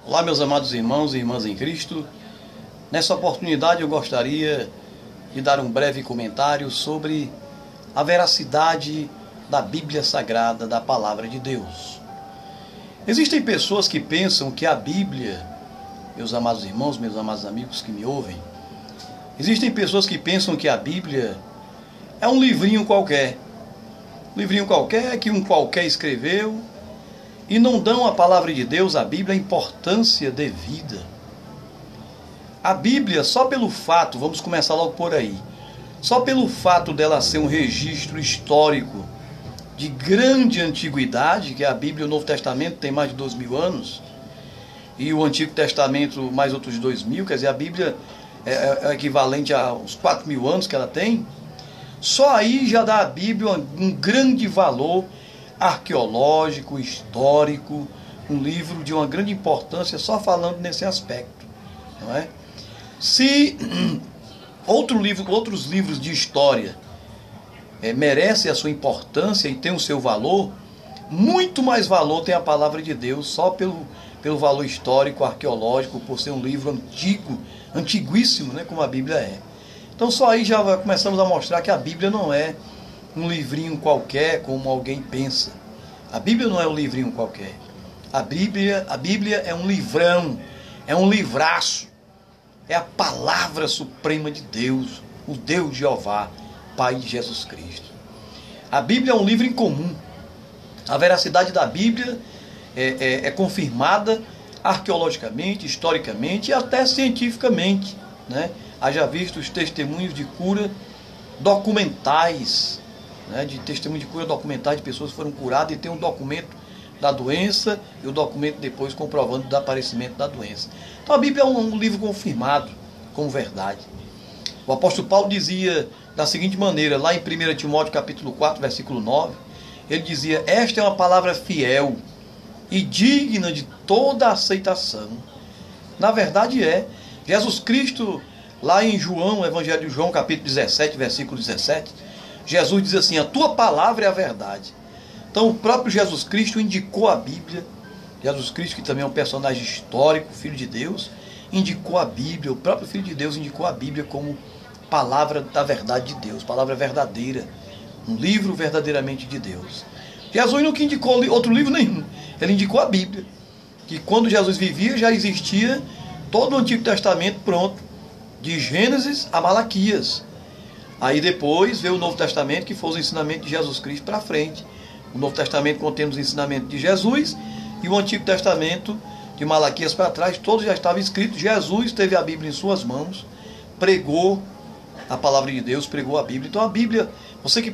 Olá, meus amados irmãos e irmãs em Cristo. Nessa oportunidade eu gostaria de dar um breve comentário sobre a veracidade da Bíblia Sagrada, da Palavra de Deus. Existem pessoas que pensam que a Bíblia, meus amados irmãos, meus amados amigos que me ouvem, existem pessoas que pensam que a Bíblia é um livrinho qualquer que um qualquer escreveu, e não dão à palavra de Deus, a Bíblia, a importância devida. A Bíblia, só pelo fato, vamos começar logo por aí, só pelo fato dela ser um registro histórico de grande antiguidade, que a Bíblia, o Novo Testamento tem mais de 2000 anos, e o Antigo Testamento mais outros 2000, quer dizer, a Bíblia é equivalente aos 4000 anos que ela tem. Só aí já dá à Bíblia um grande valor arqueológico, histórico, um livro de uma grande importância só falando nesse aspecto, não é? Se outros livros de história merecem a sua importância e têm o seu valor, muito mais valor tem a palavra de Deus, só pelo valor histórico, arqueológico, por ser um livro antigo, antiguíssimo, né, como a Bíblia é. Então só aí já começamos a mostrar que a Bíblia não é um livrinho qualquer, como alguém pensa. A Bíblia não é um livrinho qualquer. A Bíblia é um livrão, é um livraço. É a palavra suprema de Deus, o Deus Jeová, Pai de Jesus Cristo. A Bíblia é um livro incomum. A veracidade da Bíblia é confirmada arqueologicamente, historicamente e até cientificamente, né? Haja visto os testemunhos de cura documentais, né, de testemunho de cura documentais de pessoas que foram curadas e tem um documento da doença e o documento depois comprovando o aparecimento da doença. Então a Bíblia é um livro confirmado como verdade. O apóstolo Paulo dizia da seguinte maneira, lá em 1 Timóteo capítulo 4, versículo 9, ele dizia: esta é uma palavra fiel e digna de toda aceitação. Na verdade Jesus Cristo, lá em João, Evangelho de João, capítulo 17, versículo 17, Jesus diz assim: a tua palavra é a verdade. Então o próprio Jesus Cristo indicou a Bíblia. Jesus Cristo, que também é um personagem histórico, Filho de Deus, indicou a Bíblia. O próprio Filho de Deus indicou a Bíblia como palavra da verdade de Deus, palavra verdadeira, um livro verdadeiramente de Deus. Jesus nunca indicou outro livro nenhum. Ele indicou a Bíblia, que quando Jesus vivia já existia todo o Antigo Testamento pronto, de Gênesis a Malaquias. Aí depois veio o Novo Testamento, que foi os ensinamentos de Jesus Cristo para frente. O Novo Testamento contém os ensinamentos de Jesus e o Antigo Testamento, de Malaquias para trás, todos já estavam escritos. Jesus teve a Bíblia em suas mãos, pregou a palavra de Deus, pregou a Bíblia. Então a Bíblia, você que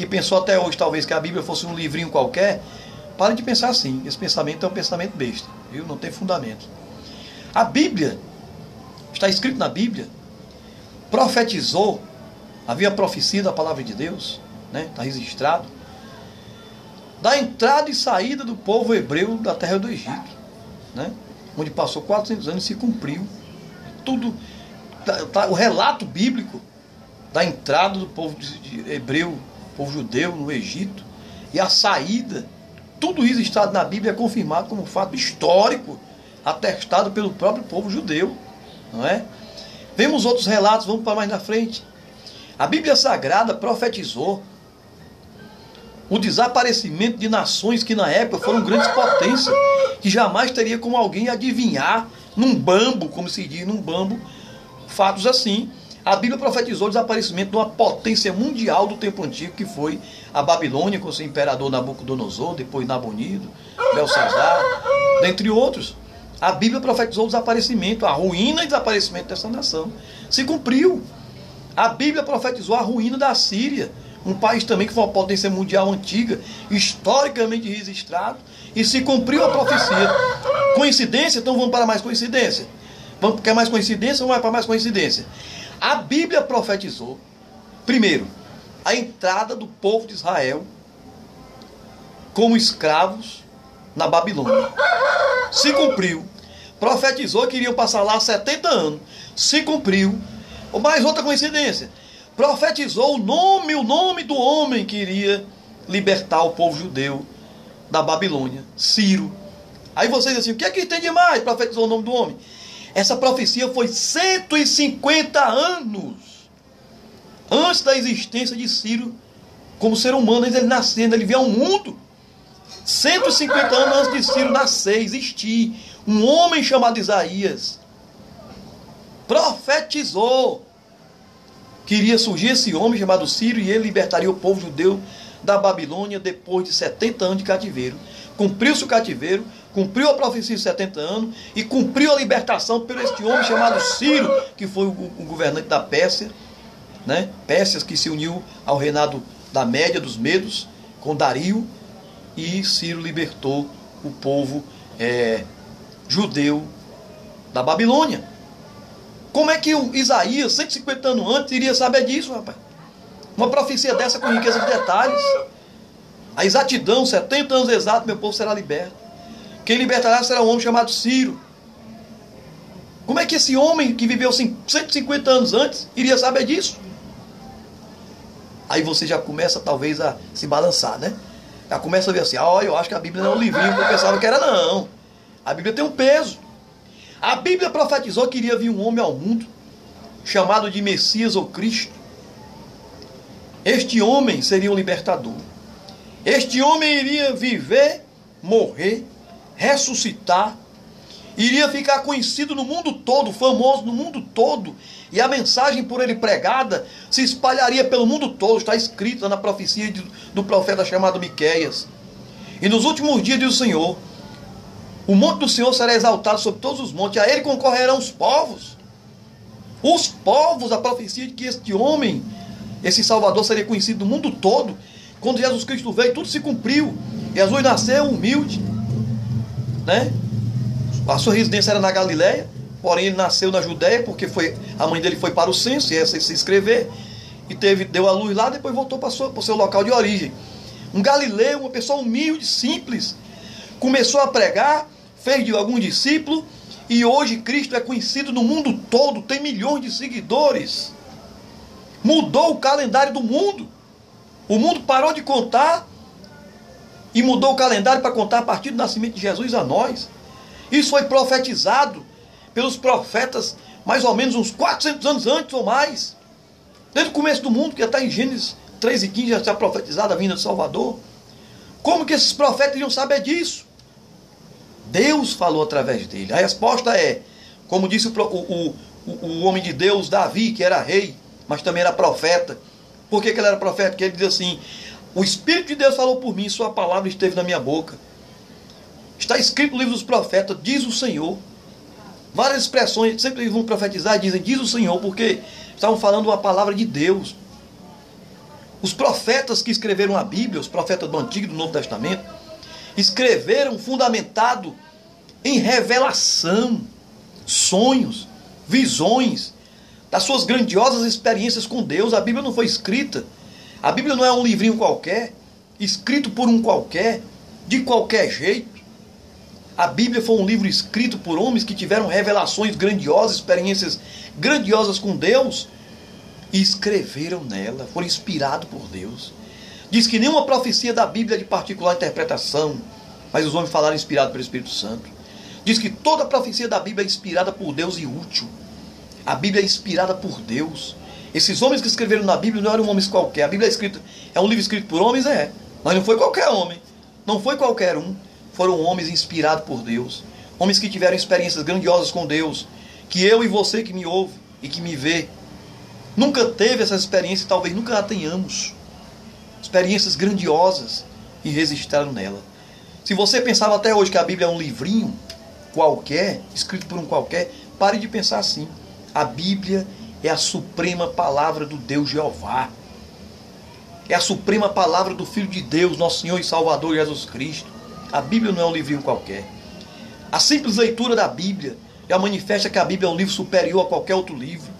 pensou até hoje talvez que a Bíblia fosse um livrinho qualquer, pare de pensar assim. Esse pensamento é um pensamento besta, viu? Não tem fundamento. A Bíblia, está escrito na Bíblia, profetizou, havia profecia da palavra de Deus, né? Está registrado, da entrada e saída do povo hebreu da terra do Egito, né? Onde passou 400 anos e se cumpriu. Tudo, o relato bíblico da entrada do povo hebreu, povo judeu no Egito, e a saída, tudo registrado na Bíblia é confirmado como fato histórico, atestado pelo próprio povo judeu, não é? Vemos outros relatos, vamos para mais na frente. A Bíblia Sagrada profetizou o desaparecimento de nações que na época foram grandes potências, que jamais teria como alguém adivinhar num bambo, como se diz, num bambo, fatos assim. A Bíblia profetizou o desaparecimento de uma potência mundial do tempo antigo, que foi a Babilônia, com seu imperador Nabucodonosor, depois Nabonido, Belsazar, dentre outros. A Bíblia profetizou o desaparecimento, a ruína e desaparecimento dessa nação. Se cumpriu. A Bíblia profetizou a ruína da Síria, um país também que foi uma potência mundial antiga, historicamente registrado, e se cumpriu a profecia. Coincidência? Então vamos para mais coincidência. Quer mais coincidência? Vamos para mais coincidência. A Bíblia profetizou, primeiro, a entrada do povo de Israel como escravos na Babilônia. Se cumpriu. Profetizou que iriam passar lá 70 anos. Se cumpriu. Mais outra coincidência. Profetizou o nome do homem que iria libertar o povo judeu da Babilônia, Ciro. Aí você diz assim, o que é que tem demais? Profetizou o nome do homem. Essa profecia foi 150 anos antes da existência de Ciro como ser humano, antes dele nascendo, ele veio ao mundo. 150 anos antes de Ciro nascer, existir, um homem chamado Isaías profetizou que iria surgir esse homem chamado Ciro e ele libertaria o povo judeu da Babilônia depois de 70 anos de cativeiro. Cumpriu-se o cativeiro, cumpriu a profecia de 70 anos e cumpriu a libertação por este homem chamado Ciro, que foi o governante da Pérsia, né? Pérsia que se uniu ao reinado da Média dos Medos com Dario, e Ciro libertou o povo judeu da Babilônia. Como é que o Isaías, 150 anos antes, iria saber disso, rapaz? Uma profecia dessa com riqueza de detalhes. A exatidão, 70 anos exatos, meu povo será liberto. Quem libertará será um homem chamado Ciro. Como é que esse homem que viveu 150 anos antes iria saber disso? Aí você já começa talvez a se balançar, né? Já começa a ver assim, eu acho que a Bíblia não é um livrinho que eu pensava que era, não. A Bíblia tem um peso. A Bíblia profetizou que iria vir um homem ao mundo, chamado de Messias ou Cristo. Este homem seria um libertador. Este homem iria viver, morrer, ressuscitar, iria ficar conhecido no mundo todo, famoso no mundo todo, e a mensagem por ele pregada se espalharia pelo mundo todo. Está escrita na profecia do profeta chamado Miqueias. E nos últimos dias, diz o Senhor, o monte do Senhor será exaltado sobre todos os montes, a ele concorrerão os povos. Os povos, a profecia de que este homem, esse Salvador, seria conhecido no mundo todo. Quando Jesus Cristo veio, tudo se cumpriu. Jesus nasceu humilde, né? A sua residência era na Galileia, porém ele nasceu na Judéia, porque a mãe dele foi para o censo, e essa se inscrever, e deu a luz lá, depois voltou para o seu local de origem. Um galileu, uma pessoa humilde, simples, começou a pregar, fez de alguns discípulos, e hoje Cristo é conhecido no mundo todo, tem milhões de seguidores. Mudou o calendário do mundo. O mundo parou de contar e mudou o calendário para contar a partir do nascimento de Jesus a nós. Isso foi profetizado pelos profetas mais ou menos uns 400 anos antes ou mais. Desde o começo do mundo, que já está em Gênesis 3:15, já está profetizada a vinda do Salvador. Como que esses profetas iam saber disso? Deus falou através dele. A resposta é, como disse o homem de Deus, Davi, que era rei, mas também era profeta. Por que ele era profeta? Porque ele diz assim, o Espírito de Deus falou por mim, sua palavra esteve na minha boca. Está escrito no livro dos profetas, diz o Senhor. Várias expressões, sempre eles vão profetizar e dizem, diz o Senhor, porque estavam falando uma palavra de Deus. Os profetas que escreveram a Bíblia, os profetas do Antigo e do Novo Testamento, escreveram fundamentado em revelação, sonhos, visões, das suas grandiosas experiências com Deus. A Bíblia não foi escrita. A Bíblia não é um livrinho qualquer, escrito por um qualquer, de qualquer jeito. A Bíblia foi um livro escrito por homens que tiveram revelações grandiosas, experiências grandiosas com Deus, e escreveram nela, foram inspirados por Deus. Diz que nenhuma profecia da Bíblia é de particular interpretação, mas os homens falaram inspirados pelo Espírito Santo. Diz que toda profecia da Bíblia é inspirada por Deus e útil. A Bíblia é inspirada por Deus. Esses homens que escreveram na Bíblia não eram homens qualquer. A Bíblia é um livro escrito por homens, mas não foi qualquer homem. Não foi qualquer um. Foram homens inspirados por Deus. Homens que tiveram experiências grandiosas com Deus. Que eu e você que me ouve e que me vê, nunca teve essa experiência e talvez nunca a tenhamos. Experiências grandiosas e registraram nela. Se você pensava até hoje que a Bíblia é um livrinho qualquer, escrito por um qualquer, pare de pensar assim. A Bíblia é a suprema palavra do Deus Jeová. É a suprema palavra do Filho de Deus, nosso Senhor e Salvador Jesus Cristo. A Bíblia não é um livrinho qualquer. A simples leitura da Bíblia já manifesta que a Bíblia é um livro superior a qualquer outro livro.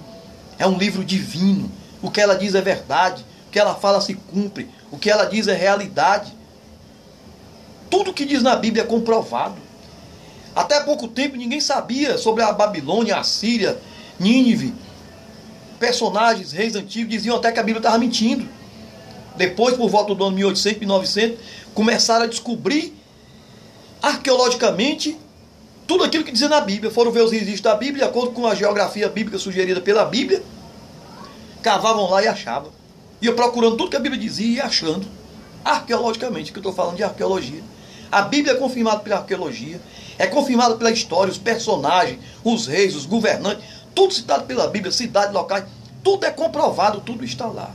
É um livro divino. O que ela diz é verdade. O que ela fala se cumpre. O que ela diz é realidade. Tudo que diz na Bíblia é comprovado. Até há pouco tempo ninguém sabia sobre a Babilônia, a Síria, Nínive. Personagens, reis antigos diziam até que a Bíblia estava mentindo. Depois, por volta do ano 1800, 1900, começaram a descobrir arqueologicamente tudo aquilo que dizia na Bíblia. Foram ver os registros da Bíblia, de acordo com a geografia bíblica sugerida pela Bíblia, cavavam lá e achavam. Ia procurando tudo que a Bíblia dizia e achando, arqueologicamente, que eu estou falando de arqueologia. A Bíblia é confirmada pela arqueologia, é confirmada pela história, os personagens, os reis, os governantes, tudo citado pela Bíblia, cidades, locais, tudo é comprovado, tudo está lá.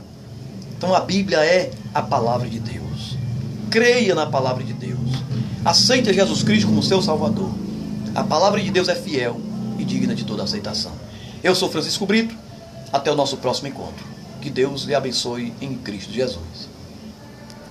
Então a Bíblia é a palavra de Deus. Creia na palavra de Deus. Aceite Jesus Cristo como seu Salvador. A palavra de Deus é fiel e digna de toda aceitação. Eu sou Francisco Brito. Até o nosso próximo encontro. Que Deus lhe abençoe em Cristo Jesus.